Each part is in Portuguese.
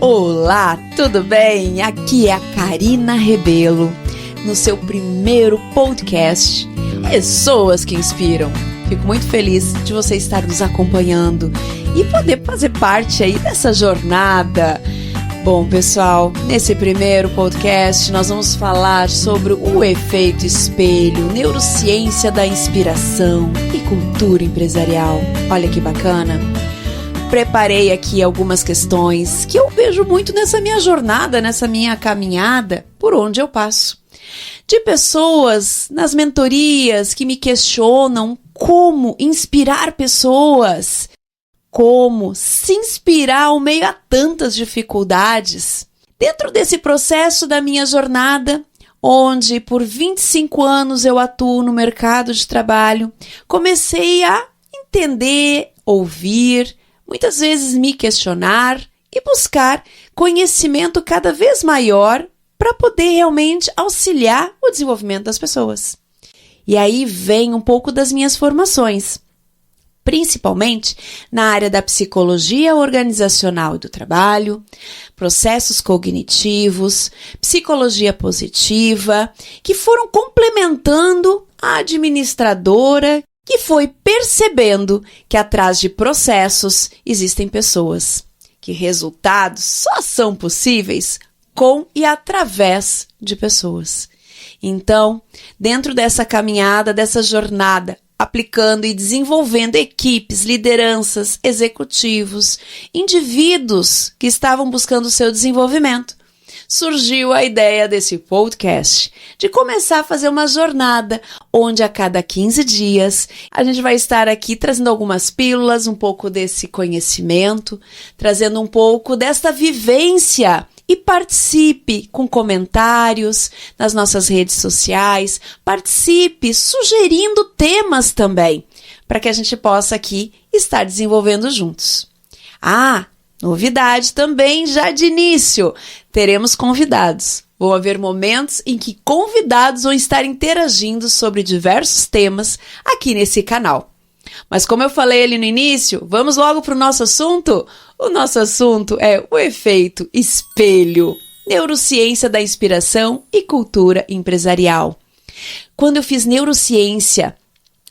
Olá, tudo bem? Aqui é a Karina Rebelo, no seu primeiro podcast, Pessoas que Inspiram. Fico muito feliz de você estar nos acompanhando e poder fazer parte aí dessa jornada. Bom, pessoal, nesse primeiro podcast nós vamos falar sobre o efeito espelho, neurociência da inspiração e cultura empresarial. Olha que bacana! Preparei aqui algumas questões que eu vejo muito nessa minha jornada, nessa minha caminhada, por onde eu passo. De pessoas nas mentorias que me questionam como inspirar pessoas, como se inspirar ao meio a tantas dificuldades. Dentro desse processo da minha jornada, onde por 25 anos eu atuo no mercado de trabalho, comecei a entender, ouvir, muitas vezes me questionar e buscar conhecimento cada vez maior para poder realmente auxiliar o desenvolvimento das pessoas. E aí vem um pouco das minhas formações, principalmente na área da psicologia organizacional e do trabalho, processos cognitivos, psicologia positiva, que foram complementando a administradora que foi percebendo que atrás de processos existem pessoas, que resultados só são possíveis com e através de pessoas. Então, dentro dessa caminhada, dessa jornada, aplicando e desenvolvendo equipes, lideranças, executivos, indivíduos que estavam buscando o seu desenvolvimento, surgiu a ideia desse podcast, de começar a fazer uma jornada, onde a cada 15 dias a gente vai estar aqui trazendo algumas pílulas, um pouco desse conhecimento, trazendo um pouco desta vivência. E participe com comentários nas nossas redes sociais, participe sugerindo temas também, para que a gente possa aqui estar desenvolvendo juntos. Novidade também já de início, teremos convidados. Vão haver momentos em que convidados vão estar interagindo sobre diversos temas aqui nesse canal. Mas como eu falei ali no início, vamos logo para o nosso assunto? O nosso assunto é o efeito espelho, neurociência da inspiração e cultura empresarial. Quando eu fiz neurociência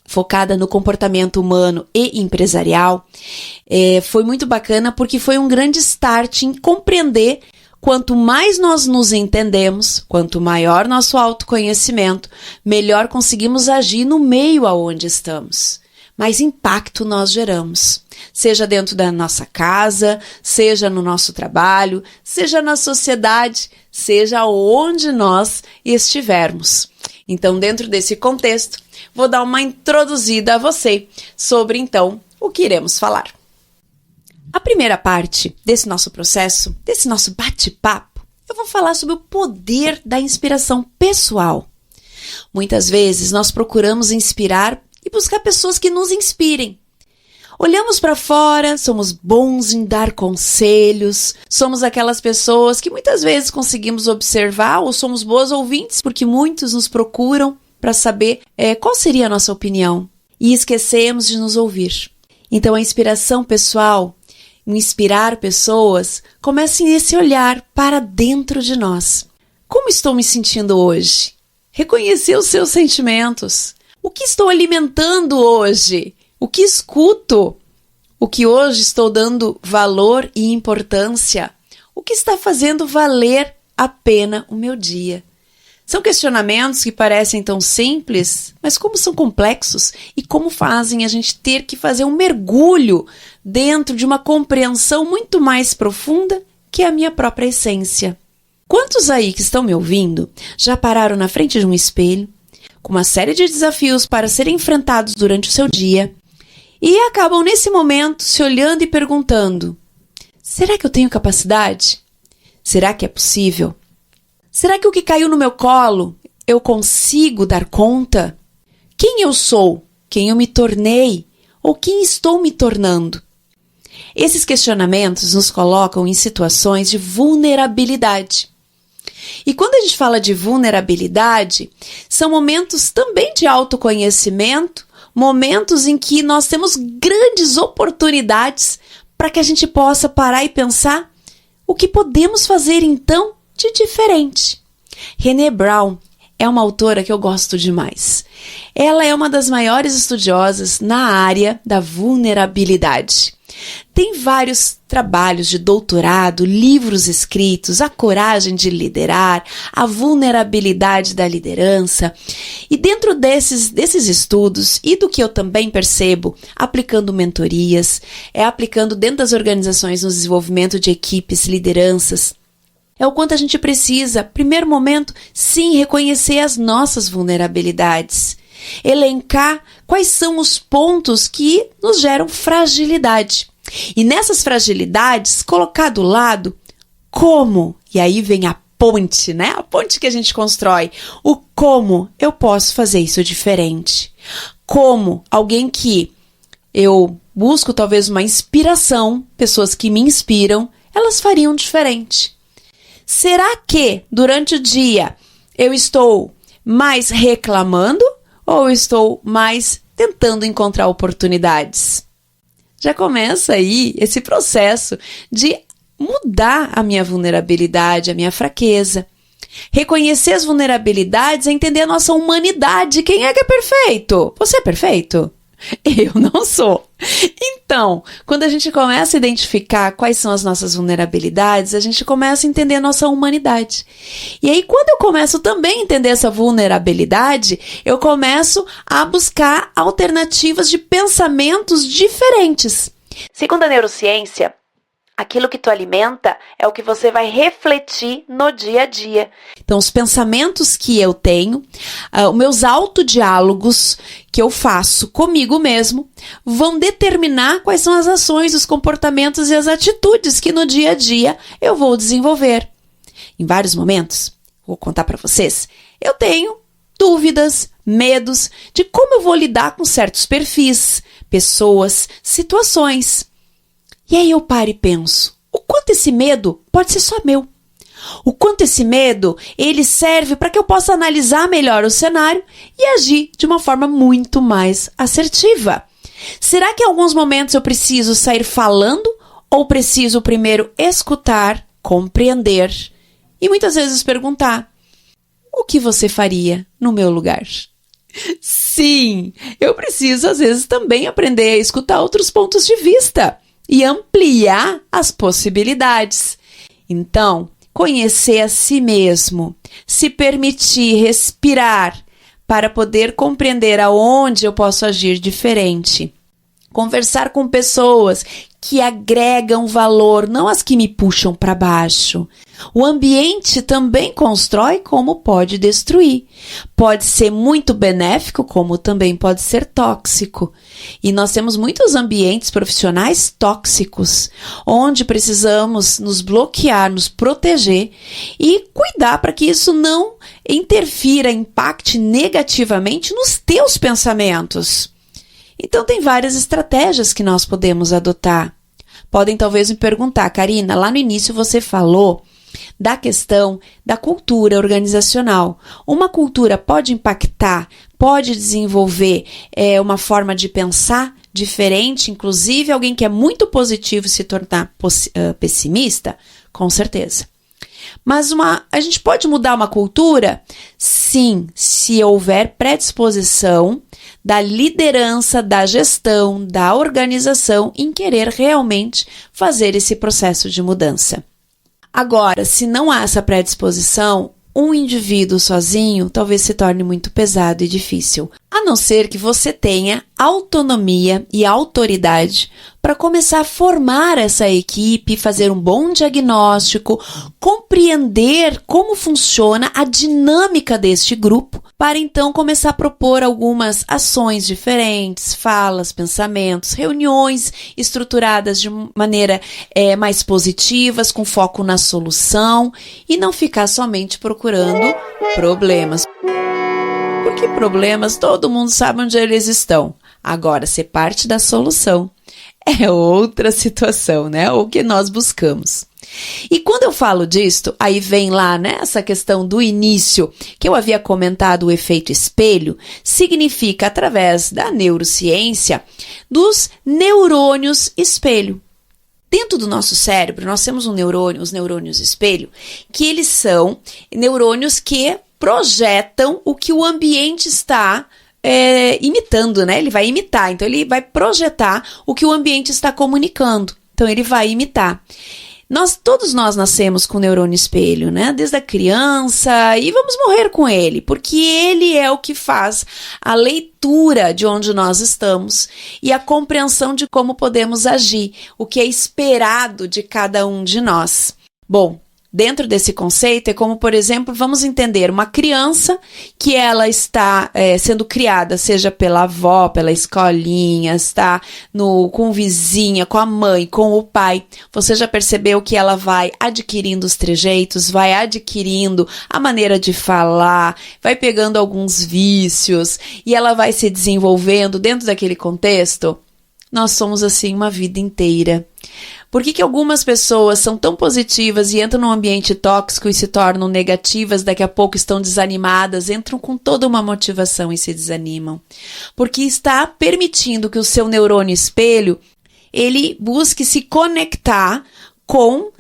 focada no comportamento humano e empresarial, foi muito bacana porque foi um grande start em compreender quanto mais nós nos entendemos, quanto maior nosso autoconhecimento, melhor conseguimos agir no meio aonde estamos. Mais impacto nós geramos, seja dentro da nossa casa, seja no nosso trabalho, seja na sociedade, seja onde nós estivermos. Então, dentro desse contexto, vou dar uma introduzida a você sobre, então, o que iremos falar. A primeira parte desse nosso processo, desse nosso bate-papo, eu vou falar sobre o poder da inspiração pessoal. Muitas vezes nós procuramos inspirar e buscar pessoas que nos inspirem. Olhamos para fora, somos bons em dar conselhos, somos aquelas pessoas que muitas vezes conseguimos observar ou somos boas ouvintes porque muitos nos procuram para saber qual seria a nossa opinião e esquecemos de nos ouvir. Então a inspiração pessoal, inspirar pessoas, começa nesse olhar para dentro de nós. Como estou me sentindo hoje? Reconhecer os seus sentimentos. O que estou alimentando hoje? O que escuto? O que hoje estou dando valor e importância? O que está fazendo valer a pena o meu dia? São questionamentos que parecem tão simples, mas como são complexos e como fazem a gente ter que fazer um mergulho dentro de uma compreensão muito mais profunda que a minha própria essência. Quantos aí que estão me ouvindo já pararam na frente de um espelho, com uma série de desafios para serem enfrentados durante o seu dia, e acabam nesse momento se olhando e perguntando: será que eu tenho capacidade? Será que é possível? Será que o que caiu no meu colo eu consigo dar conta? Quem eu sou? Quem eu me tornei? Ou quem estou me tornando? Esses questionamentos nos colocam em situações de vulnerabilidade. E quando a gente fala de vulnerabilidade, são momentos também de autoconhecimento, momentos em que nós temos grandes oportunidades para que a gente possa parar e pensar: O que podemos fazer então de diferente? Brené Brown é uma autora que eu gosto demais. Ela é uma das maiores estudiosas na área da vulnerabilidade. Tem vários trabalhos de doutorado, livros escritos, A Coragem de Liderar, A Vulnerabilidade da Liderança. E dentro desses estudos, e do que eu também percebo, aplicando mentorias, aplicando dentro das organizações no desenvolvimento de equipes, lideranças, é o quanto a gente precisa, primeiro momento, sim, reconhecer as nossas vulnerabilidades. Elencar quais são os pontos que nos geram fragilidade. E nessas fragilidades, colocar do lado como, e aí vem a ponte, né? A ponte que a gente constrói. O como eu posso fazer isso diferente. Como alguém que eu busco talvez uma inspiração, pessoas que me inspiram, elas fariam diferente. Será que durante o dia eu estou mais reclamando ou estou mais tentando encontrar oportunidades? Já começa aí esse processo de mudar a minha vulnerabilidade, a minha fraqueza. Reconhecer as vulnerabilidades é entender a nossa humanidade. Quem é que é perfeito? Você é perfeito? Eu não sou. Então, quando a gente começa a identificar quais são as nossas vulnerabilidades, a gente começa a entender a nossa humanidade. E aí, quando eu começo também a entender essa vulnerabilidade, eu começo a buscar alternativas de pensamentos diferentes. Segundo a neurociência, aquilo que tu alimenta é o que você vai refletir no dia a dia. Então, os pensamentos que eu tenho, os meus autodiálogos que eu faço comigo mesmo, vão determinar quais são as ações, os comportamentos e as atitudes que no dia a dia eu vou desenvolver. Em vários momentos, vou contar para vocês, eu tenho dúvidas, medos de como eu vou lidar com certos perfis, pessoas, situações. E aí eu paro e penso, o quanto esse medo pode ser só meu? O quanto esse medo, ele serve para que eu possa analisar melhor o cenário e agir de uma forma muito mais assertiva. Será que em alguns momentos eu preciso sair falando ou preciso primeiro escutar, compreender e muitas vezes perguntar, o que você faria no meu lugar? Sim, eu preciso às vezes também aprender a escutar outros pontos de vista e ampliar as possibilidades. Então, conhecer a si mesmo, se permitir respirar para poder compreender aonde eu posso agir diferente. Conversar com pessoas que agregam valor, não as que me puxam para baixo. O ambiente também constrói como pode destruir. Pode ser muito benéfico, como também pode ser tóxico. E nós temos muitos ambientes profissionais tóxicos, onde precisamos nos bloquear, nos proteger e cuidar para que isso não interfira, impacte negativamente nos teus pensamentos. Então, tem várias estratégias que nós podemos adotar. Podem talvez me perguntar, Karina, lá no início você falou da questão da cultura organizacional. Uma cultura pode impactar, pode desenvolver uma forma de pensar diferente, inclusive alguém que é muito positivo se tornar pessimista? Com certeza. Mas a gente pode mudar uma cultura? Sim, se houver predisposição da liderança, da gestão, da organização em querer realmente fazer esse processo de mudança. Agora, se não há essa predisposição, um indivíduo sozinho talvez se torne muito pesado e difícil, a não ser que você tenha autonomia e autoridade para começar a formar essa equipe, fazer um bom diagnóstico, compreender como funciona a dinâmica deste grupo, para então começar a propor algumas ações diferentes, falas, pensamentos, reuniões estruturadas de maneira mais positivas, com foco na solução e não ficar somente procurando problemas. Porque problemas todo mundo sabe onde eles estão. Agora, ser parte da solução é outra situação, né? O que nós buscamos. E quando eu falo disto, aí vem lá, né, essa questão do início, que eu havia comentado, o efeito espelho, significa, através da neurociência, dos neurônios espelho. Dentro do nosso cérebro, nós temos os neurônios espelho, que eles são neurônios que projetam o que o ambiente está imitando, né? Ele vai imitar, então ele vai projetar o que o ambiente está comunicando. Então ele vai imitar. Todos nós nascemos com o neurônio espelho, né? Desde a criança, e vamos morrer com ele, porque ele é o que faz a leitura de onde nós estamos e a compreensão de como podemos agir, o que é esperado de cada um de nós. Bom, dentro desse conceito é como, por exemplo, vamos entender uma criança que ela está sendo criada, seja pela avó, pela escolinha, está com vizinha, com a mãe, com o pai. Você já percebeu que ela vai adquirindo os trejeitos, vai adquirindo a maneira de falar, vai pegando alguns vícios e ela vai se desenvolvendo dentro daquele contexto? Nós somos assim uma vida inteira. Por que algumas pessoas são tão positivas e entram num ambiente tóxico e se tornam negativas, daqui a pouco estão desanimadas, entram com toda uma motivação e se desanimam? Porque está permitindo que o seu neurônio espelho, ele busque se conectar com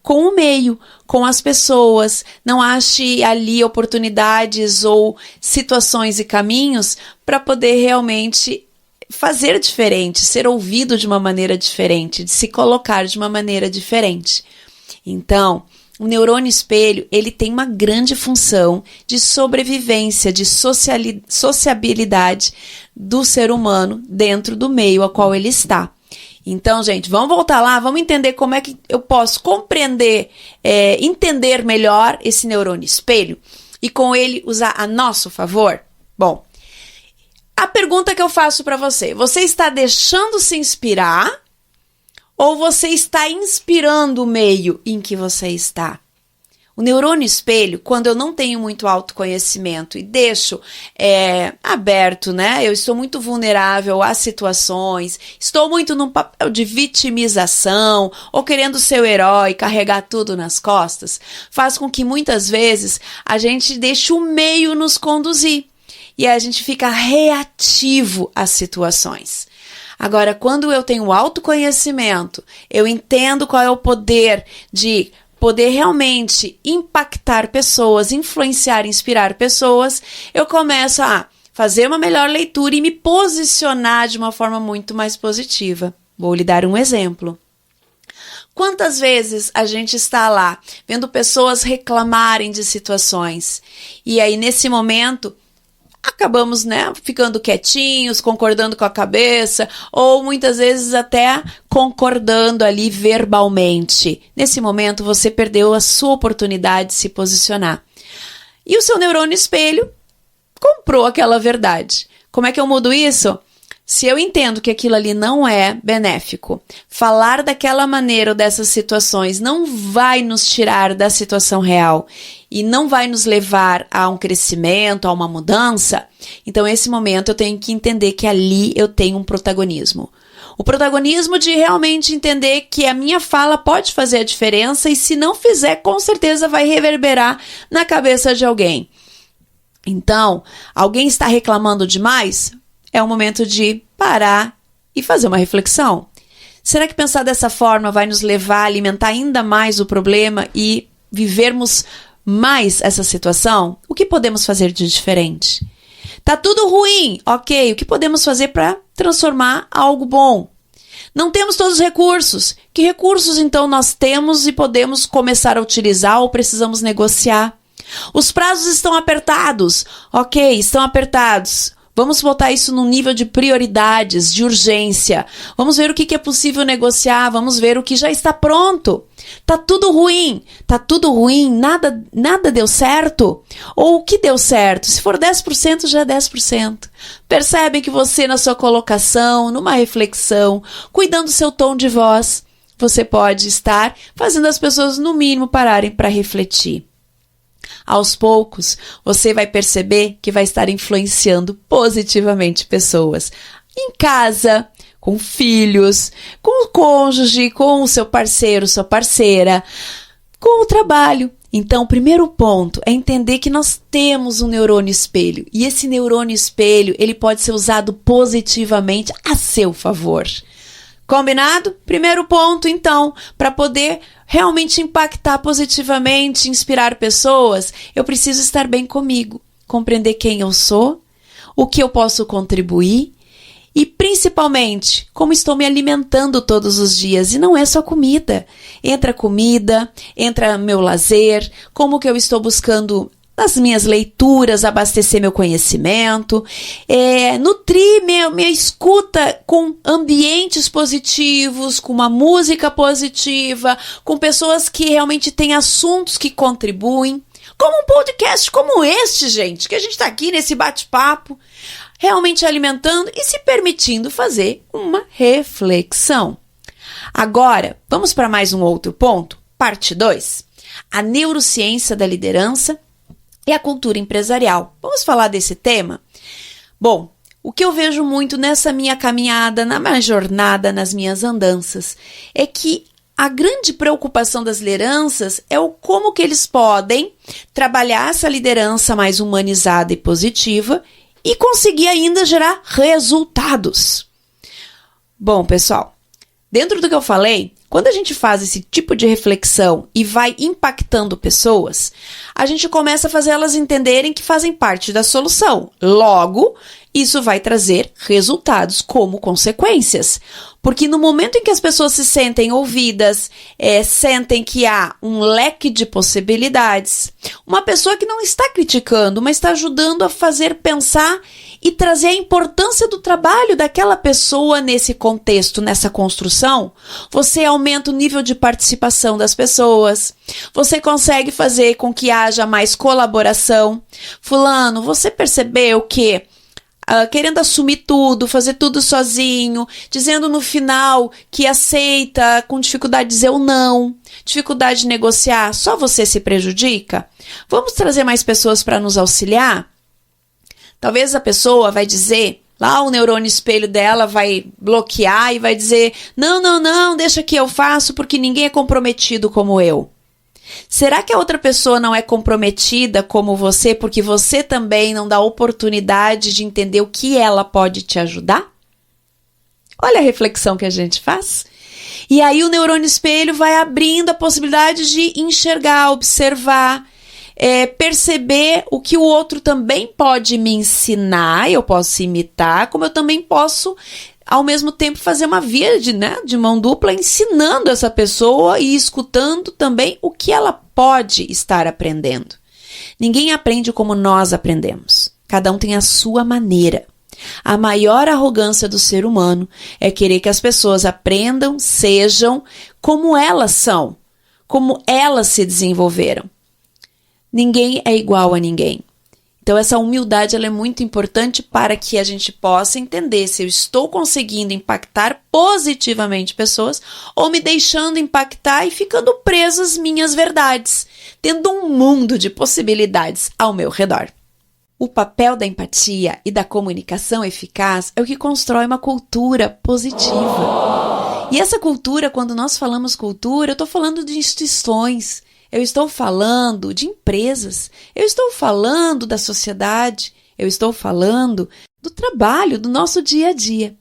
o meio, com as pessoas, não ache ali oportunidades ou situações e caminhos para poder realmente fazer diferente, ser ouvido de uma maneira diferente, de se colocar de uma maneira diferente. Então, o neurônio espelho, ele tem uma grande função de sobrevivência, de sociabilidade do ser humano dentro do meio a qual ele está. Então, gente, vamos voltar lá, vamos entender como é que eu posso compreender, entender melhor esse neurônio espelho e com ele usar a nosso favor? Bom, a pergunta que eu faço para você está deixando se inspirar ou você está inspirando o meio em que você está? O neurônio espelho, quando eu não tenho muito autoconhecimento e deixo aberto, né? Eu estou muito vulnerável a situações, estou muito num papel de vitimização ou querendo ser o herói, carregar tudo nas costas, faz com que muitas vezes a gente deixe o meio nos conduzir. E a gente fica reativo às situações. Agora, quando eu tenho autoconhecimento, eu entendo qual é o poder de poder realmente impactar pessoas, influenciar, inspirar pessoas, eu começo a fazer uma melhor leitura e me posicionar de uma forma muito mais positiva. Vou lhe dar um exemplo. Quantas vezes a gente está lá vendo pessoas reclamarem de situações e aí nesse momento acabamos, né, ficando quietinhos, concordando com a cabeça, ou muitas vezes até concordando ali verbalmente. Nesse momento, você perdeu a sua oportunidade de se posicionar. E o seu neurônio espelho comprou aquela verdade. Como é que eu mudo isso? Se eu entendo que aquilo ali não é benéfico, falar daquela maneira ou dessas situações não vai nos tirar da situação real e não vai nos levar a um crescimento, a uma mudança, então nesse momento eu tenho que entender que ali eu tenho um protagonismo. O protagonismo de realmente entender que a minha fala pode fazer a diferença e se não fizer, com certeza vai reverberar na cabeça de alguém. Então, alguém está reclamando demais? É o momento de parar e fazer uma reflexão. Será que pensar dessa forma vai nos levar a alimentar ainda mais o problema e vivermos mais essa situação? O que podemos fazer de diferente? Tá tudo ruim, ok. O que podemos fazer para transformar algo bom? Não temos todos os recursos. Que recursos então nós temos e podemos começar a utilizar ou precisamos negociar? Os prazos estão apertados, ok, estão apertados. Vamos botar isso num nível de prioridades, de urgência. Vamos ver o que é possível negociar, vamos ver o que já está pronto. Tá tudo ruim, nada deu certo? Ou o que deu certo? Se for 10%, já é 10%. Percebem que você, na sua colocação, numa reflexão, cuidando do seu tom de voz, você pode estar fazendo as pessoas, no mínimo, pararem para refletir. Aos poucos, você vai perceber que vai estar influenciando positivamente pessoas. Em casa, com filhos, com o cônjuge, com o seu parceiro, sua parceira, com o trabalho. Então, o primeiro ponto é entender que nós temos um neurônio espelho. E esse neurônio espelho, ele pode ser usado positivamente a seu favor. Combinado? Primeiro ponto, então, para poder realmente impactar positivamente, inspirar pessoas, eu preciso estar bem comigo, compreender quem eu sou, o que eu posso contribuir e, principalmente, como estou me alimentando todos os dias. E não é só comida. Entra comida, entra meu lazer, como que eu estou buscando nas minhas leituras, abastecer meu conhecimento, nutrir minha escuta com ambientes positivos, com uma música positiva, com pessoas que realmente têm assuntos que contribuem, como um podcast como este, gente, que a gente está aqui nesse bate-papo, realmente alimentando e se permitindo fazer uma reflexão. Agora, vamos para mais um outro ponto, parte 2, a neurociência da liderança e a cultura empresarial. Vamos falar desse tema? Bom, o que eu vejo muito nessa minha caminhada, na minha jornada, nas minhas andanças, é que a grande preocupação das lideranças é o como que eles podem trabalhar essa liderança mais humanizada e positiva e conseguir ainda gerar resultados. Bom, pessoal, dentro do que eu falei, quando a gente faz esse tipo de reflexão e vai impactando pessoas, a gente começa a fazer elas entenderem que fazem parte da solução. Logo, isso vai trazer resultados como consequências. Porque no momento em que as pessoas se sentem ouvidas, sentem que há um leque de possibilidades, uma pessoa que não está criticando, mas está ajudando a fazer pensar e trazer a importância do trabalho daquela pessoa nesse contexto, nessa construção, você aumenta o nível de participação das pessoas, você consegue fazer com que haja mais colaboração. Fulano, você percebeu que querendo assumir tudo, fazer tudo sozinho, dizendo no final que aceita, com dificuldade de dizer o não, dificuldade de negociar, só você se prejudica? Vamos trazer mais pessoas para nos auxiliar? Talvez a pessoa vai dizer, lá o neurônio espelho dela vai bloquear e vai dizer, não, deixa que eu faço porque ninguém é comprometido como eu. Será que a outra pessoa não é comprometida como você porque você também não dá oportunidade de entender o que ela pode te ajudar? Olha a reflexão que a gente faz. E aí o neurônio espelho vai abrindo a possibilidade de enxergar, observar, perceber o que o outro também pode me ensinar, eu posso imitar, como eu também posso, ao mesmo tempo, fazer uma via de mão dupla, ensinando essa pessoa e escutando também o que ela pode estar aprendendo. Ninguém aprende como nós aprendemos. Cada um tem a sua maneira. A maior arrogância do ser humano é querer que as pessoas aprendam, sejam como elas são, como elas se desenvolveram. Ninguém é igual a ninguém. Então, essa humildade ela é muito importante para que a gente possa entender se eu estou conseguindo impactar positivamente pessoas ou me deixando impactar e ficando preso às minhas verdades, tendo um mundo de possibilidades ao meu redor. O papel da empatia e da comunicação eficaz é o que constrói uma cultura positiva. E essa cultura, quando nós falamos cultura, eu estou falando de instituições, eu estou falando de empresas, eu estou falando da sociedade, eu estou falando do trabalho, do nosso dia a dia.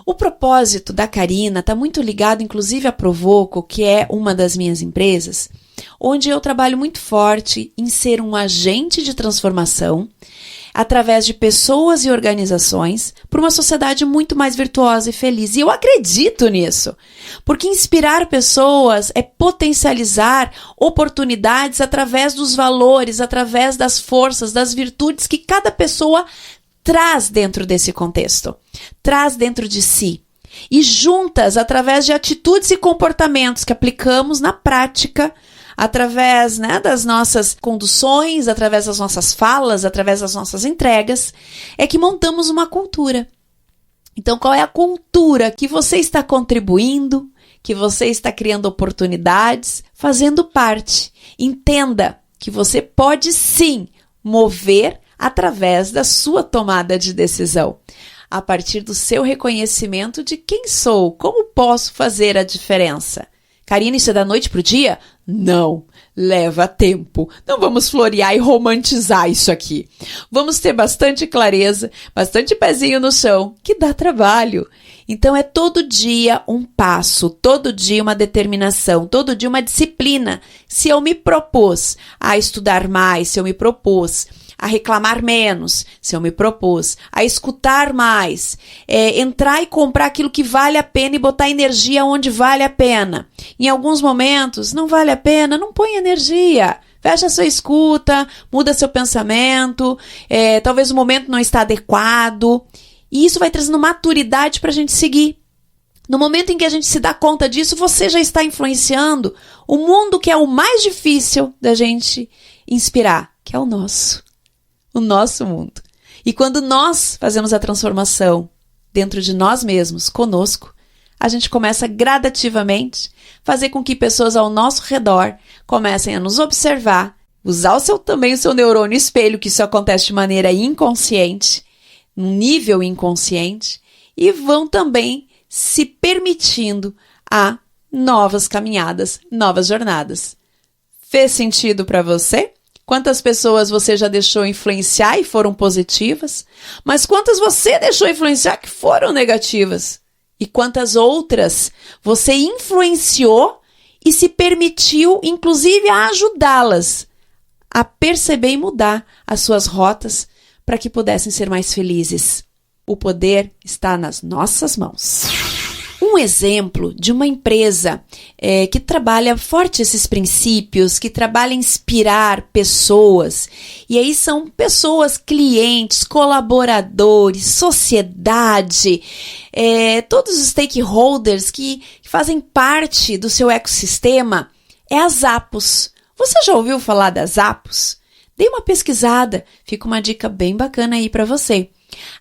O propósito da Karina está muito ligado, inclusive, à Provoco, que é uma das minhas empresas, onde eu trabalho muito forte em ser um agente de transformação através de pessoas e organizações para uma sociedade muito mais virtuosa e feliz. E eu acredito nisso, porque inspirar pessoas é potencializar oportunidades através dos valores, através das forças, das virtudes que cada pessoa traz dentro desse contexto, traz dentro de si. E juntas, através de atitudes e comportamentos que aplicamos na prática, através das nossas conduções, através das nossas falas, através das nossas entregas, é que montamos uma cultura. Então, qual é a cultura que você está contribuindo, que você está criando oportunidades, fazendo parte? Entenda que você pode sim mover através da sua tomada de decisão, a partir do seu reconhecimento de quem sou, como posso fazer a diferença. Karina, isso é da noite para o dia? Não, leva tempo. Não vamos florear e romantizar isso aqui. Vamos ter bastante clareza, bastante pezinho no chão, que dá trabalho. Então é todo dia um passo, todo dia uma determinação, todo dia uma disciplina. Se eu me propus a estudar mais, se eu me propus a reclamar menos, se eu me propus a escutar mais, entrar e comprar aquilo que vale a pena e botar energia onde vale a pena. Em alguns momentos, não vale a pena, não põe energia. Fecha sua escuta, muda seu pensamento, talvez o momento não está adequado. E isso vai trazendo maturidade para a gente seguir. No momento em que a gente se dá conta disso, você já está influenciando o mundo que é o mais difícil da gente inspirar, que é o nosso mundo. E quando nós fazemos a transformação dentro de nós mesmos, conosco, a gente começa gradativamente a fazer com que pessoas ao nosso redor comecem a nos observar, usar também o seu neurônio espelho, que isso acontece de maneira inconsciente, num nível inconsciente, e vão também se permitindo a novas caminhadas, novas jornadas. Fez sentido para você? Quantas pessoas você já deixou influenciar e foram positivas? Mas quantas você deixou influenciar que foram negativas? E quantas outras você influenciou e se permitiu, inclusive, a ajudá-las a perceber e mudar as suas rotas para que pudessem ser mais felizes? O poder está nas nossas mãos. Um exemplo de uma empresa que trabalha forte esses princípios, que trabalha em inspirar pessoas, e aí são pessoas, clientes, colaboradores, sociedade, todos os stakeholders que fazem parte do seu ecossistema, é a Zappos. Você já ouviu falar da Zappos? Dê uma pesquisada, fica uma dica bem bacana aí para você.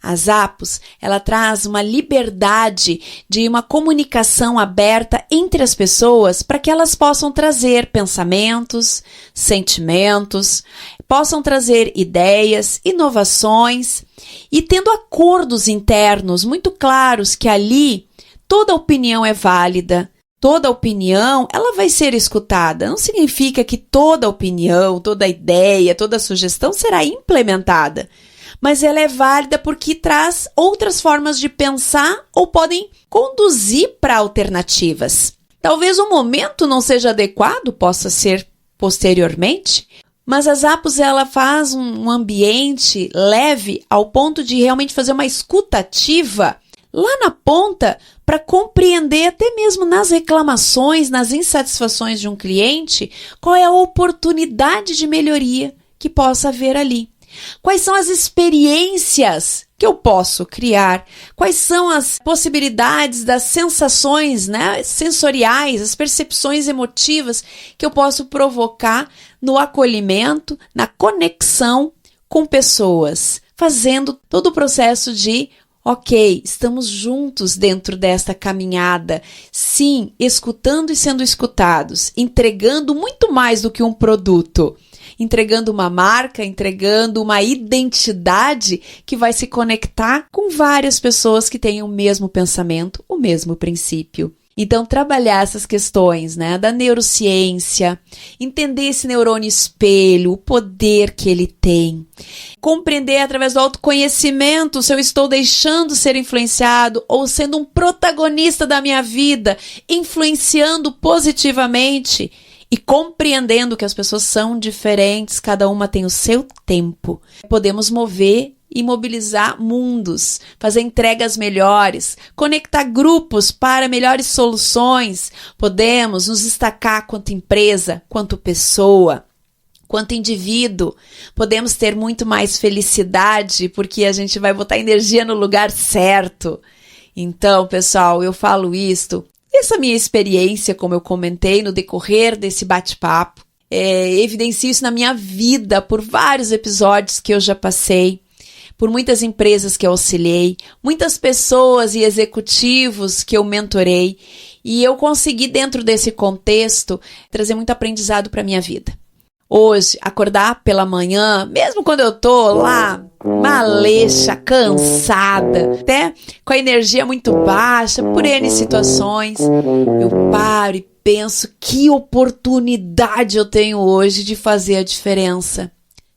A Zappos, ela traz uma liberdade de uma comunicação aberta entre as pessoas para que elas possam trazer pensamentos, sentimentos, possam trazer ideias, inovações e tendo acordos internos muito claros que ali toda opinião é válida. Toda opinião, ela vai ser escutada. Não significa que toda opinião, toda ideia, toda sugestão será implementada. Mas ela é válida porque traz outras formas de pensar ou podem conduzir para alternativas. Talvez o momento não seja adequado, possa ser posteriormente, mas a Zappos ela faz um ambiente leve ao ponto de realmente fazer uma escuta ativa lá na ponta para compreender até mesmo nas reclamações, nas insatisfações de um cliente, qual é a oportunidade de melhoria que possa haver ali. Quais são as experiências que eu posso criar? Quais são as possibilidades das sensações, sensoriais, as percepções emotivas que eu posso provocar no acolhimento, na conexão com pessoas, fazendo todo o processo de ok, estamos juntos dentro desta caminhada, sim, escutando e sendo escutados, entregando muito mais do que um produto. Entregando uma marca, entregando uma identidade que vai se conectar com várias pessoas que têm o mesmo pensamento, o mesmo princípio. Então, trabalhar essas questões, da neurociência, entender esse neurônio espelho, o poder que ele tem, compreender através do autoconhecimento se eu estou deixando ser influenciado ou sendo um protagonista da minha vida, influenciando positivamente, e compreendendo que as pessoas são diferentes, cada uma tem o seu tempo. Podemos mover e mobilizar mundos, fazer entregas melhores, conectar grupos para melhores soluções. Podemos nos destacar quanto empresa, quanto pessoa, quanto indivíduo. Podemos ter muito mais felicidade porque a gente vai botar energia no lugar certo. Então, pessoal, eu falo isto. Essa minha experiência, como eu comentei no decorrer desse bate-papo, evidencio isso na minha vida por vários episódios que eu já passei, por muitas empresas que eu auxiliei, muitas pessoas e executivos que eu mentorei, e eu consegui, dentro desse contexto, trazer muito aprendizado para a minha vida. Hoje, acordar pela manhã, mesmo quando eu tô lá, malecha, cansada, até com a energia muito baixa, por N situações, eu paro e penso que oportunidade eu tenho hoje de fazer a diferença,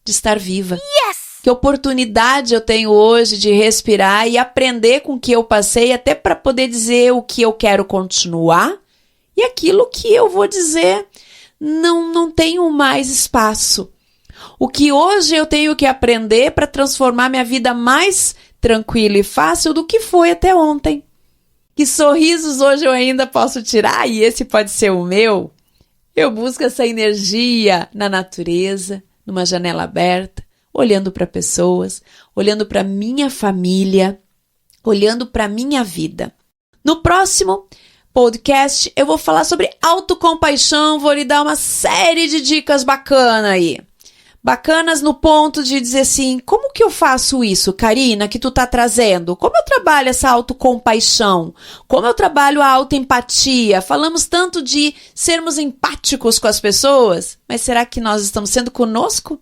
de estar viva. Yes! Que oportunidade eu tenho hoje de respirar e aprender com o que eu passei, até para poder dizer o que eu quero continuar e aquilo que eu vou dizer não tenho mais espaço. O que hoje eu tenho que aprender para transformar minha vida mais tranquila e fácil do que foi até ontem. Que sorrisos hoje eu ainda posso tirar e esse pode ser o meu? Eu busco essa energia na natureza, numa janela aberta, olhando para pessoas, olhando para minha família, olhando para minha vida. No próximo podcast eu vou falar sobre autocompaixão, vou lhe dar uma série de dicas bacanas aí. Bacanas no ponto de dizer assim, como que eu faço isso, Karina, que tu tá trazendo? Como eu trabalho essa autocompaixão? Como eu trabalho a autoempatia? Falamos tanto de sermos empáticos com as pessoas, mas será que nós estamos sendo conosco?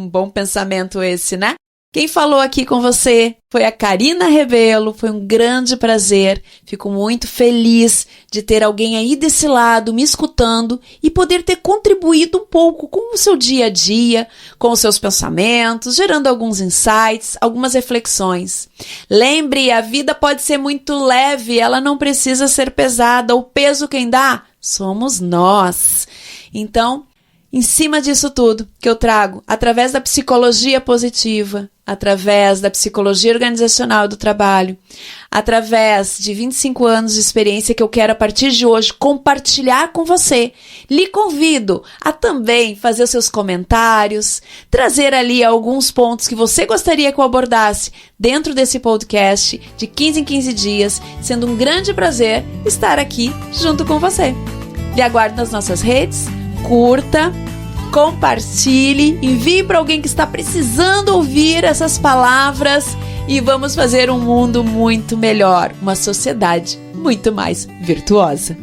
Bom pensamento esse, né? Quem falou aqui com você foi a Karina Rebelo, foi um grande prazer. Fico muito feliz de ter alguém aí desse lado me escutando e poder ter contribuído um pouco com o seu dia a dia, com os seus pensamentos, gerando alguns insights, algumas reflexões. Lembre, a vida pode ser muito leve, ela não precisa ser pesada. O peso quem dá somos nós. Então, em cima disso tudo que eu trago, através da psicologia positiva, através da psicologia organizacional do trabalho, através de 25 anos de experiência que eu quero a partir de hoje compartilhar com você, lhe convido a também fazer os seus comentários, trazer ali alguns pontos que você gostaria que eu abordasse dentro desse podcast de 15 em 15 dias, sendo um grande prazer estar aqui junto com você. Lhe aguardo nas nossas redes. Curta, compartilhe, envie para alguém que está precisando ouvir essas palavras e vamos fazer um mundo muito melhor, uma sociedade muito mais virtuosa.